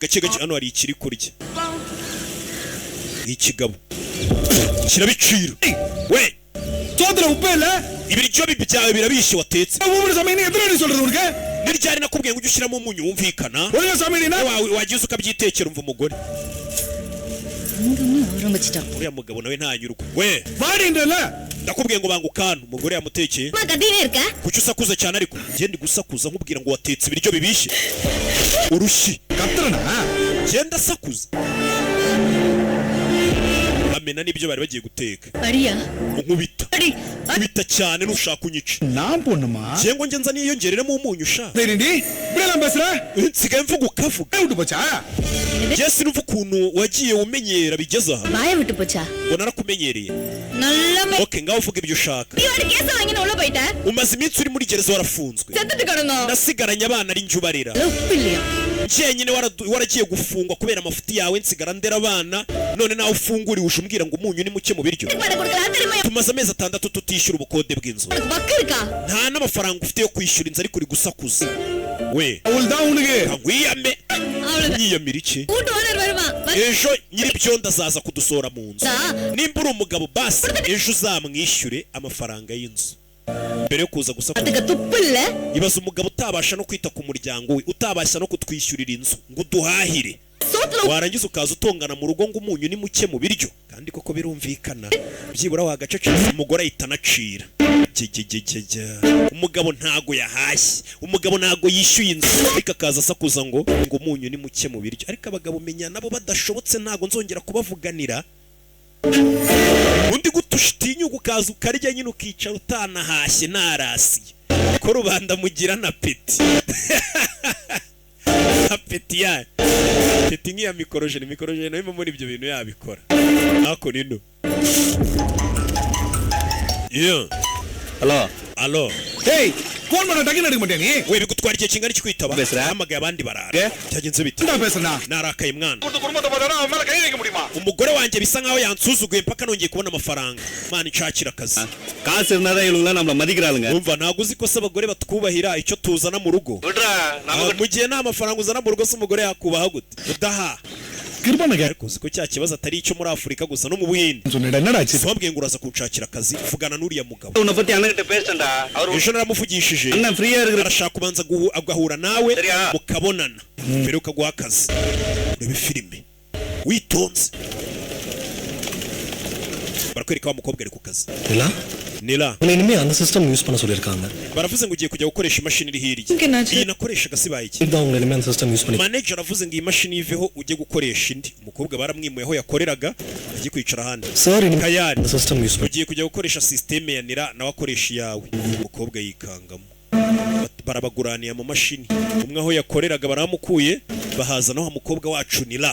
gake hano hari ikiri kurya ikigabo kirabicira we தோத்துல உப்பு இல்ல ibiryo bibyawe birabishe watetse ஊரு சமையல் எத்தனை வாட்டி சொல்றது உனக்கு niryari nakubwiye ngo ushyiramo umunyu wumvikana ஒழுங்கா சமையல் wawe wagize ukabyitekera umva umugore uriya mugabo nawe ntanyurwa we வாடின்றல ndakubwiye ngo bangukana umugore yamutekeye kuki usakuza cyane ariko ngende gusakuza nkubwira ngo watetse ibiryo bibishe urushi கத்துறனா genda sakuza amena nibyo bari bagiye guteka ariya nkubita cyane nushaka unyica நான் பொண்ணுமா jengo nge nza niyongereremo umunyu sha சரிடி இப்படிலாம் பேசுற nsigaye mvuga ukavuga விட்டு போச்சா Jesse numva ukuntu wagiye umenyera bigeza aha baya விட்டு போச்சா ngo narakumenyereye நல்ல okay ngaho uvuga ibyo ushaka இவட கேஸ் வாங்கின உள்ள போய்ட்ட umaze iminsi uri muri gereza warafunzwe செத்துட்டு கடனோ nasigaranye abana ari njubarira உப்பில்லையா njenyine waragiye gufungwa kubera amafuti yawe nsigara ndera abana none nawe ufunguriwe ushubwira ngo umunyu ni muke mu biryo tumaze amezi 6 tutishyura ubukode bw'inzu nta n'amafaranga ufite yo kwishyura inzu ariko uri gusakuza we அவள்தான் உனக்கு ngwiyame nyiyamira iki கூட்டு ஓனர் வருமா ejo nyiri byondo azaza kudusora mu nzu nimba uri umugabo basi ejo uzamwishyure amafaranga y'inzu mbere yo kuza gusakuza அதுக்கு துப்பு இல்ல ibaza umugabo utabasha no kwita ku muryango we utabasha no kutwishyurira inzu ngo duhahire warangiza ukaza utongana mu rugo ngo umunyu ni muke mu biryo kandi koko birumvikana byibura wagacecetse umugore ahita anacira umugabo ntago yahashye umugabo ntago yishyuye inzu ariko akaza asakuza ngo umunyu ni muke mu biryo ariko abagabo menya nabo badashobotse ntago nzongera kubavuganira undi gutushitinyuka ukaza ukarya nyine ukicara utanahashye narasiye ko rubanda mugira na peti apeti ya peti nk'iya mikorojene nawe muri ibyo bintu yabikora ako nino alo hey phone பண்ண டக்கு எடுக்க மாட்டே நீ we bigutwara igihe kingana iki kwitaba hamagaye abandi barara cyagenze bite nda பேசனா narakaye mwana குடும்பத்தை பார்த்தா அவன் மேல கை வைக்க முடியுமா umugore wanjye bisa nkaho yansuzuguye mpaka nongeye kubona amafaranga mana nshakira akazi காசு இருந்தா இவங்க நம்மள மதிக்கறாளுங்க umva ntago uzi ko se abagore batwubahira icyo tuzana mu rugo mu gihe nta mafaranga uzana mu rugo se umugore yakubaha gute udaha கிருபனங்க ariko uzi ko cya kibazo atari icyo muri Afurika gusa no mu Buhinde சொன்னடா என்னடா ஆச்சு wabwiye ngo uraza kunshakira akazi uvugana n'uriya mugabo உன்னை பத்தி அண்ணன்கிட்ட பேசண்டா அவர் ejo naramuvugishije அண்ணன் ஃப்ரீயா இருக்கிற arashaka kubanza agahura nawe mukabonana mbere ukaguha akazi urebe filime witonze barakwereka wa mukobwa ari ku kazi Nila இனிமே அந்த சிஸ்டம் யூஸ் பண்ண சொல்லிருக்காங்க baravuze ngo ugiye kujya gukoresha imashini iri hirya iyi nakoreshaga sibaye iki இதான் உங்க இனிமே அந்த system use பண்ணி manager aravuze ngo iyi mashini iveho ujye gukoresha indi umukobwa baramwimuye aho yakoreraga agiye kwicara ahandi sir Kayari அந்த system use ugiye kujya gukoresha systeme ya Nila nawe akoresha iyawe umukobwa yikangamo barabaguraniye mu mashini umwe aho yakoreraga baramukuye bahazana wa mukobwa wacu Nila